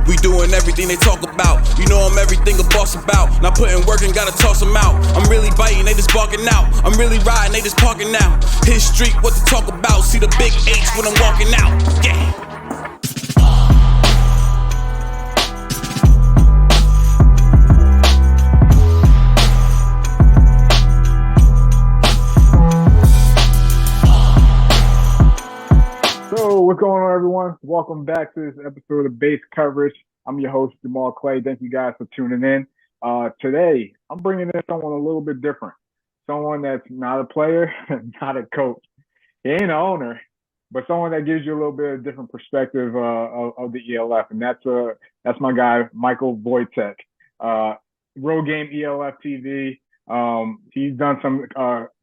We doing everything they talk about. You know I'm everything a boss about. Not putting work and gotta toss them out. I'm really biting, they just barking out. I'm really riding, they just parking now. His street, what to talk about. See the big H when I'm walking out. Yeah. So what's going on, everyone? Welcome back to this episode of Base Coverage. I'm your host, Jamal Clay. Thank you guys for tuning in. Today, I'm bringing in someone a little bit different. Someone that's not a player, not a coach. He ain't an owner, but someone that gives you a little bit of different perspective of the ELF. And that's my guy, Michael Wojtek. Road Game ELF TV. He's done some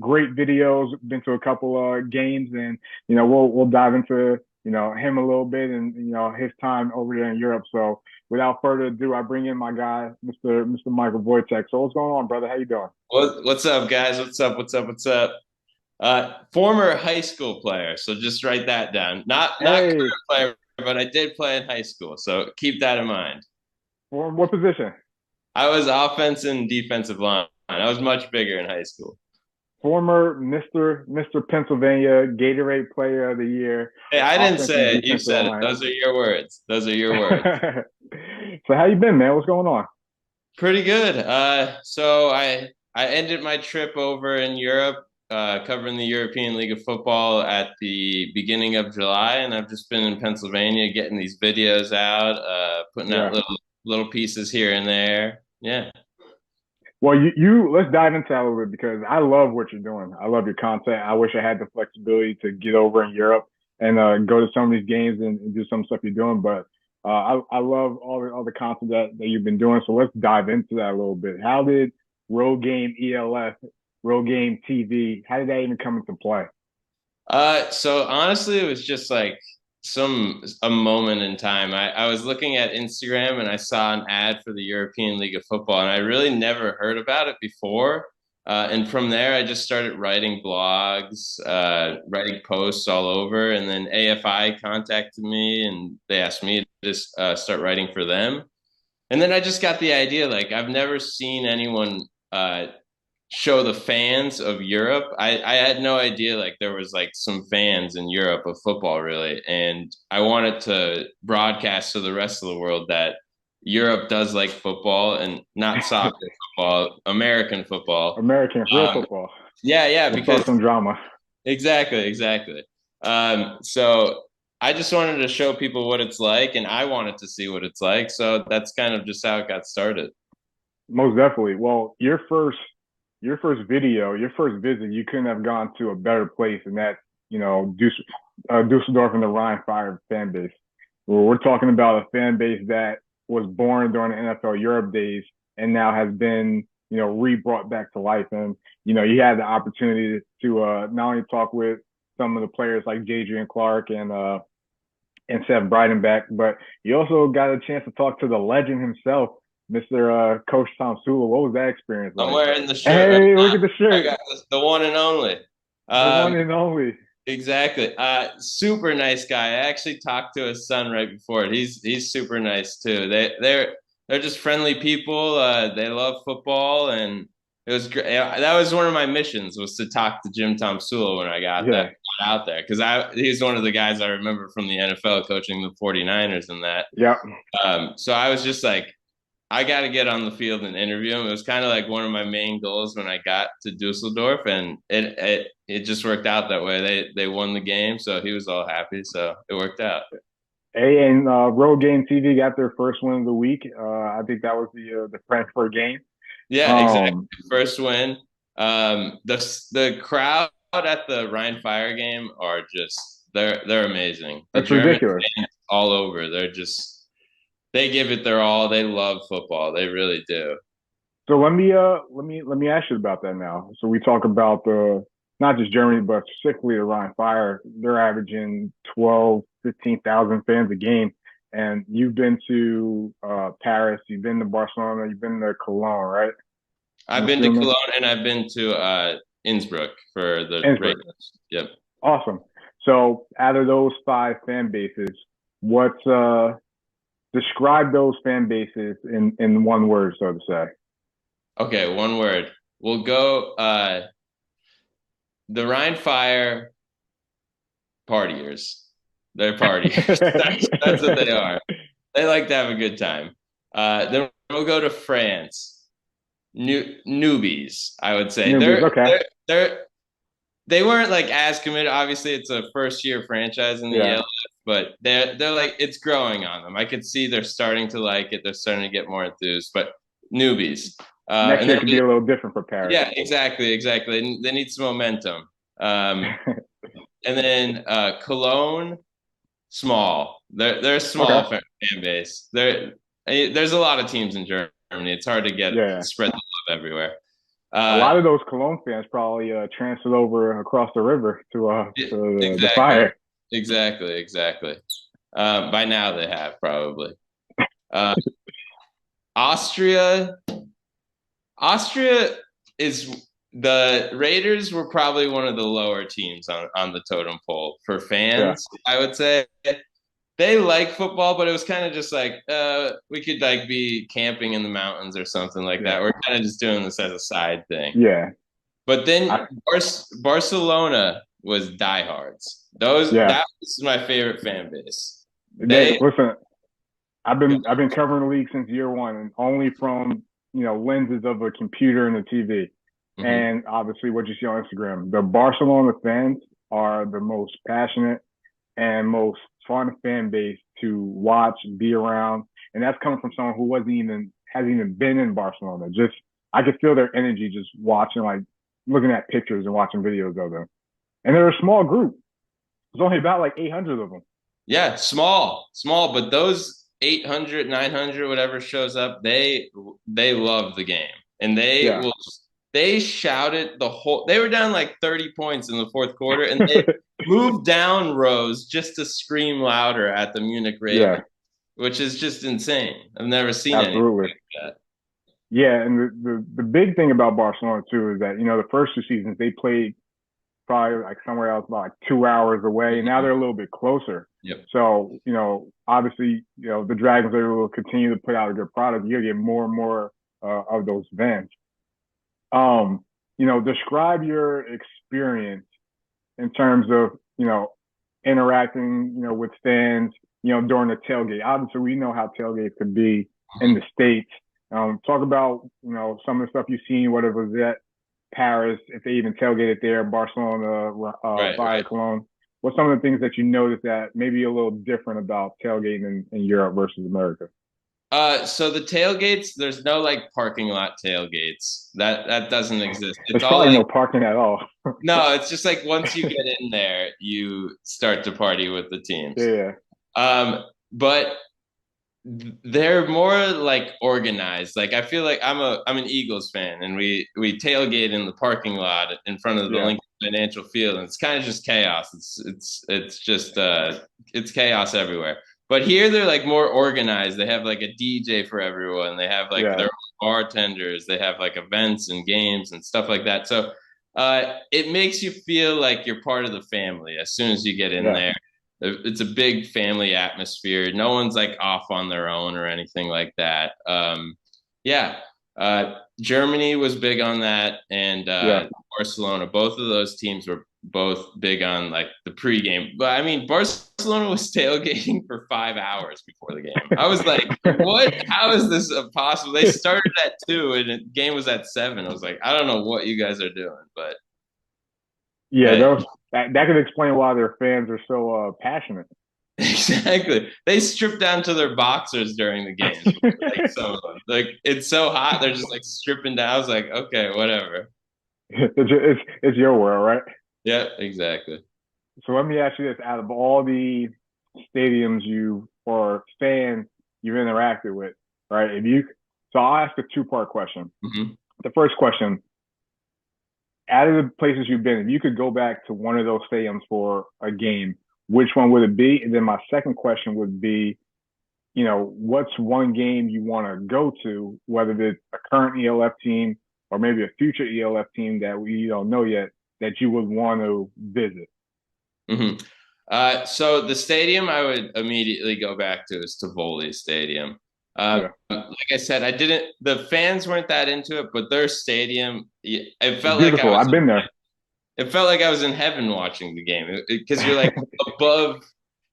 great videos, been to a couple games, and we'll dive into him a little bit and his time over there in Europe. So without further ado, I bring in my guy, Mr. Michael Wojtek. So what's going on, brother? How you doing? What's up, guys? What's up? Former high school player, so just write that down. Not current player, but I did play in high school, so keep that in mind. What position? I was offensive and defensive line. I was much bigger in high school. Former Mr. Pennsylvania Gatorade Player of the Year. Hey, I didn't say it. You said it. Those are your words. So how you been, man? What's going on? Pretty good. So I ended my trip over in Europe, covering the European League of Football at the beginning of July, and I've just been in Pennsylvania getting these videos out, putting out little pieces here and there. Yeah. Well, let's dive into that a little bit because I love what you're doing. I love your content. I wish I had the flexibility to get over in Europe and go to some of these games and do some stuff you're doing. But I love all the content that you've been doing. So let's dive into that a little bit. How did Road Game ELF, Road Game TV, how did that even come into play? So honestly, it was just like a moment in time. I was looking at Instagram and I saw an ad for the European League of Football, and I really never heard about it before. And from there, I just started writing blogs, writing posts all over. And then AFI contacted me and they asked me to start writing for them. And then I just got the idea, like, I've never seen anyone show the fans of Europe. I had no idea like there was like some fans in Europe of football, really, and I wanted to broadcast to the rest of the world that Europe does like football, and not soccer football, American football, real football. Yeah, because some drama. Exactly. So I just wanted to show people what it's like, and I wanted to see what it's like. So that's kind of just how it got started. Most definitely. Well, your first visit, you couldn't have gone to a better place than that, Dusseldorf and the Rhine Fire fan base. We're talking about a fan base that was born during the NFL Europe days and now has been, re-brought back to life. And, you had the opportunity to not only talk with some of the players like Jadrian Clark and Seth Breidenbach, but you also got a chance to talk to the legend himself, Mr. Coach Tomsula. What was that experience like? I'm wearing the shirt. Hey, look at the shirt. I got the one and only. The one and only. Exactly. Super nice guy. I actually talked to his son right before it. He's super nice too. They're just friendly people. They love football, and it was great. That was one of my missions, was to talk to Jim Tomsula when I got out there, because he's one of the guys I remember from the NFL coaching the 49ers and that. Yeah. So I was just like, I got to get on the field and interview him. It was kind of like one of my main goals when I got to Dusseldorf, and it just worked out that way. They won the game, so he was all happy. So it worked out. Hey, and Road Game TV got their first win of the week. I think that was the Frankfurt game. Yeah, exactly. First win. The crowd at the Rhine Fire game are just they're amazing. It's ridiculous. All over. They give it their all. They love football. They really do. So let me ask you about that now. So we talk about not just Germany, but specifically the Rhine Fire. They're averaging 15,000 fans a game. And you've been to Paris, you've been to Barcelona, you've been to Cologne, right? I've been to Cologne and I've been to Innsbruck for the Ravens. Yep. Awesome. So out of those 5 fan bases, what's describe those fan bases in one word, so to say. Okay, one word. We'll go the Rhine Fire partiers. They're partiers. That's what they are. They like to have a good time. Then we'll go to France. Newbies, I would say. Newbies, okay. They weren't like as committed. Obviously, it's a first year franchise in the ELF, but they're like it's growing on them. I could see they're starting to like it. They're starting to get more enthused. But newbies. Next year could be a little different for Paris. Yeah, exactly. They need some momentum. And then Cologne, small. They're a small fan base. There's a lot of teams in Germany. It's hard to spread the love everywhere. A lot of those Cologne fans probably transferred over across the river to the Fire. Exactly. By now they have probably. Austria is the Raiders were probably one of the lower teams on the totem pole for fans. I would say they like football, but it was kind of just like we could like be camping in the mountains or something like that. We're kind of just doing this as a side thing. Yeah. But then Barcelona was diehards. That was my favorite fan base. Listen, I've been covering the league since year one, and only from lenses of a computer and a TV, and obviously what you see on Instagram. The Barcelona fans are the most passionate and most fun fan base to watch, be around, and that's coming from someone who hasn't even been in Barcelona. Just I could feel their energy just watching, like looking at pictures and watching videos of them. And they're a small group. There's only about like 800 of them. Yeah, small, but those 800, 900, whatever shows up, they love the game, and they shouted the whole. They were down like 30 points in the fourth quarter, and they moved down rows just to scream louder at the Munich Ravens, which is just insane. I've never seen anything like that. Yeah, and the big thing about Barcelona too is that the first two seasons they played probably like somewhere else about like 2 hours away, and now they're a little bit closer. Yep. So obviously the Dragons will continue to put out a good product. You're gonna get more and more of those events. Describe your experience in terms of interacting with fans during the tailgate. Obviously, we know how tailgates could be in the States. Talk about some of the stuff you've seen, whether it was at Paris, if they even tailgated there, Barcelona, Fire, Cologne. What's some of the things that you noticed that maybe a little different about tailgating in Europe versus America? So the tailgates, there's no like parking lot tailgates. That doesn't exist. There's probably no parking at all. No, it's just like once you get in there, you start to party with the teams. Yeah. But they're more like organized. Like I feel like I'm an Eagles fan, and we tailgate in the parking lot in front of the Lincoln Financial Field, and it's kind of just chaos. It's just it's chaos everywhere. But here they're like more organized. They have like a DJ for everyone. They have like their own bartenders. They have like events and games and stuff like that. So it makes you feel like you're part of the family as soon as you get in there. It's a big family atmosphere. No one's like off on their own or anything like that. Germany was big on that, and Barcelona. Both of those teams were both big on like the pregame. But I mean, Barcelona was tailgating for 5 hours before the game. I was like, what? How is this possible? They started at 2 and the game was at 7. I was like, I don't know what you guys are doing, but that could explain why their fans are so passionate. Exactly. They strip down to their boxers during the game. Like it's so hot, they're just like stripping down. I was like, okay, whatever. It's your world, right? Yeah, exactly. So let me ask you this: out of all the stadiums or fans you've interacted with, right? So I'll ask a 2-part question. The first question: out of the places you've been, if you could go back to one of those stadiums for a game, which one would it be? And then my second question would be, what's one game you want to go to, whether it's a current ELF team or maybe a future ELF team that we don't know yet, that you would want to visit? So the stadium I would immediately go back to is Tivoli Stadium. Yeah, Like I said, I didn't. The fans weren't that into it, but their stadium, it it's felt like I beautiful. was. I've been there. It felt like I was in heaven watching the game because you're like above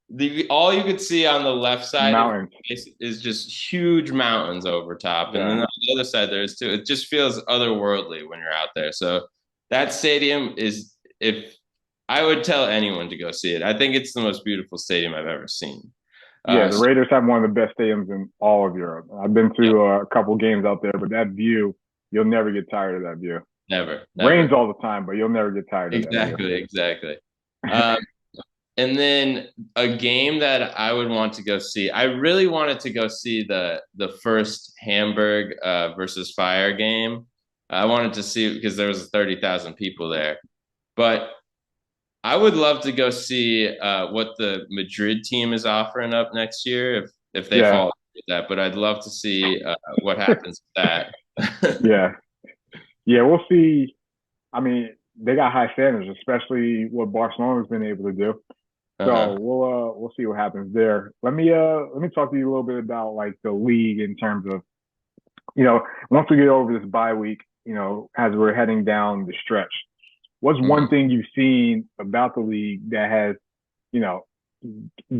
the. All you could see on the left side of Mountains. your face is just huge mountains over top, and then Yeah, on the other side there is too. It just feels otherworldly when you're out there. So that stadium is if I would tell anyone to go see it. I think it's the most beautiful stadium I've ever seen. yeah. The So, Raiders have one of the best stadiums in all of Europe. I've been yep, to a couple games out there, but that view, you'll never get tired of that view. never, Rains never. all the time, but you'll never get tired of that view. Exactly, exactly. Um, and then a game that I would want to go see. I really wanted to go see the first Hamburg versus Fire game. I wanted to see because there was 30,000 people there. But I would love to go see what the Madrid team is offering up next year if they Yeah, fall with that. But I'd love to see what happens with that. yeah, yeah. We'll see. I mean, they got high standards, especially what Barcelona's been able to do. So Uh-huh. we'll see what happens there. Let me talk to you a little bit about like the league in terms of once we get over this bye week, as we're heading down the stretch. What's one Mhm. thing you've seen about the league that has, you know,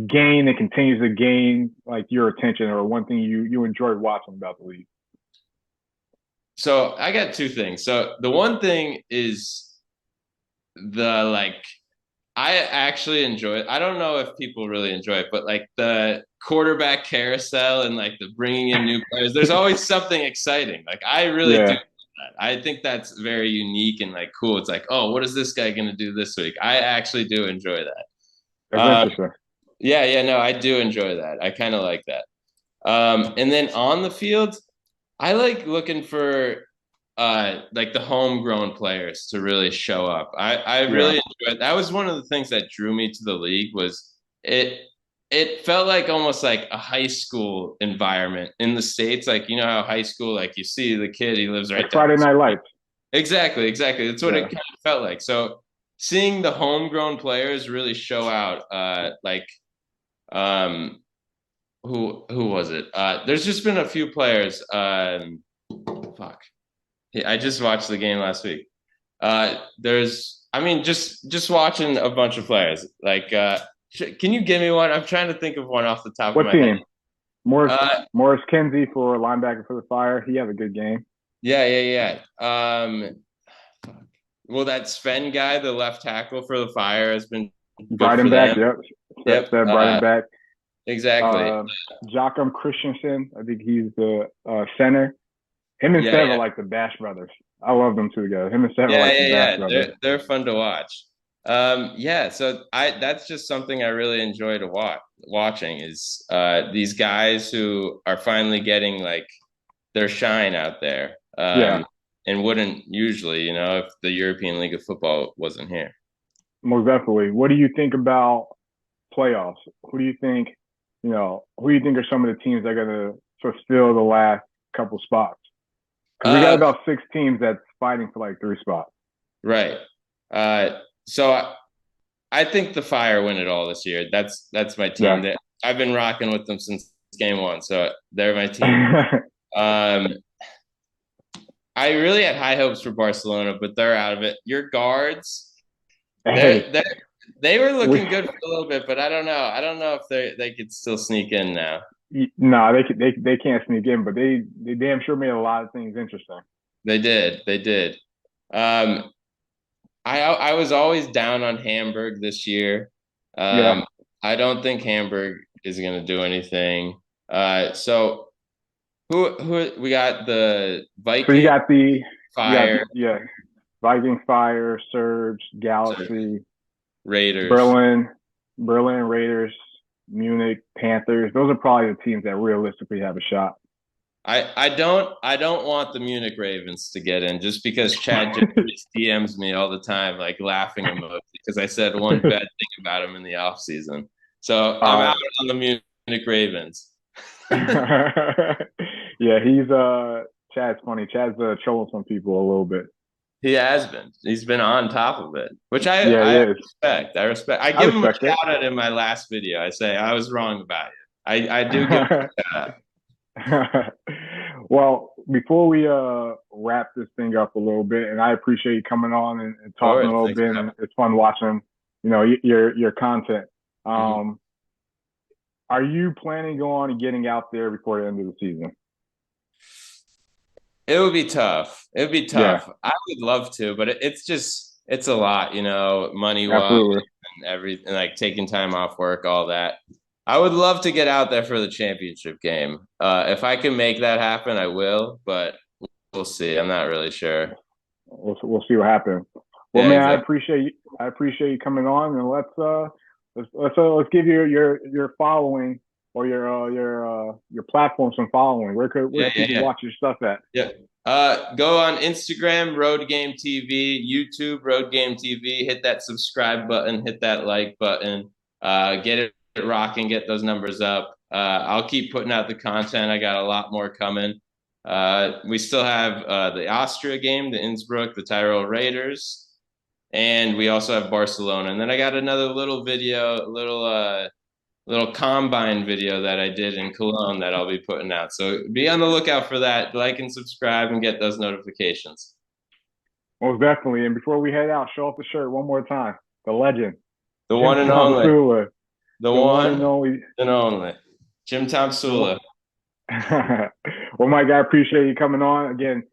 gained and continues to gain like your attention, or one thing you enjoyed watching about the league? So I got two things. So the one thing is the like I actually enjoy it. I don't know if people really enjoy it, but like the quarterback carousel and like the bringing in new players, there's always something exciting. Like I really do Yeah, that. I think that's very unique and like cool. It's like, oh, what is this guy going to do this week? I actually do enjoy that. that's Um, interesting. yeah, yeah, no, I do enjoy that. I kind of like that. And then on the field, I like looking for like the homegrown players to really show up. I Yeah, really enjoyed that was one of the things that drew me to the league was it it felt like almost like a high school environment in the States. Like you know how high school, like you see the kid, he lives like right down Friday the Night street. Lights. Exactly, exactly. That's what it Yeah, kind of felt like. So seeing the homegrown players really show out, like um who was it? There's just been a few players. Fuck. Yeah, I just watched the game last week. I mean, just watching a bunch of players. Like, can you give me one? I'm trying to think of one off the top of what my head. team? Morris Uh, Morris Kinsey for linebacker for the Fire. He had a good game. yeah, yeah, yeah. Well, that Sven guy, the left tackle for the Fire, has been good for Breidenbach, them. yep. Yep. Seth Breidenbach. Exactly. Uh, Joachim Christensen, I think he's the center. Him and Yeah, Sev are yeah, like the Bash brothers. I love them two together. Him and Sev are yeah, like the yeah, Bash yeah. brothers. They're fun to watch. Yeah. So that's just something I really enjoy to watching is these guys who are finally getting like their shine out there. Yeah, And wouldn't usually, if the European League of Football wasn't here. most definitely. What do you think about playoffs? Who do you think are some of the teams that are going to fulfill the last couple spots? Because we got Uh, about 6 teams that's fighting for like 3 spots. right. So I think the Fire win it all this year. That's my team. Yeah. That I've been rocking with them since game one, so they're my team. Um, I really had high hopes for Barcelona, but they're out of it. Your guards, Hey, they they were we, looking good for a little bit, but I don't know. I don't know if they could still sneak in now. no, they can't sneak in, but they damn sure made a lot of things interesting. They did. They did. Um, I was always down on Hamburg this year. Yeah. Um, I don't think Hamburg is going to do anything. So who we got the So you Viking got Fire, yeah, Viking Fire, Surge, so Galaxy, Raiders. Berlin, Berlin Raiders, Munich Panthers. Those are probably the teams that realistically have a shot. I don't want the Munich Ravens to get in just because Chad just DMs me all the time like laughing emoji because I said one bad thing about him in the offseason. So I'm uh, out on the Munich Ravens. yeah, Chad's funny. Chad's trolling some people a little bit. He has been. He's been on top of it, which I respect. I respect. I give him a shout out in my last video. I say I was wrong about it. I do give him a shout out. Well, before we wrap this thing up a little bit, and I appreciate you coming on and talking a little bit, and it's fun watching, your content. Are you planning on getting out there before the end of the season? It would be tough. It would be tough. Yeah. I would love to, but it's a lot, money-wise and everything, like taking time off work, all that. I would love to get out there for the championship game. If I can make that happen, I will, but we'll see. I'm not really sure. We'll see what happens. Well, man, exactly. I appreciate you coming on, and let's give you your following or your platforms and following. Where people watch your stuff at? Yeah. Go on Instagram, Road Game TV, YouTube, Road Game TV. Hit that subscribe button, hit that like button. Get it rocking, get those numbers up. I'll keep putting out the content. I got a lot more coming. We still have the Austria game, the Innsbruck, the Tyrol Raiders, and we also have Barcelona. And then I got another little video, little combine video that I did in Cologne that I'll be putting out. So be on the lookout for that. Like and subscribe and get those notifications. Most definitely. And before we head out, show off the shirt one more time. The legend. The one and only. Tomsula. The one and only. Jim Tomsula. Well, Mike, I appreciate you coming on. Again,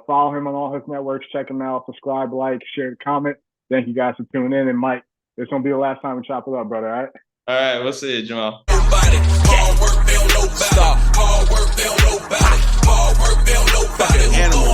follow him on all his networks. Check him out. Subscribe, like, share, comment. Thank you guys for tuning in. And Mike, this won't be the last time we chop it up, brother. All right? All right, we'll see you, Jamal. Hard work, they don't know about it. Hard work, they don't know about it. Hard work, they don't know about it. Animal.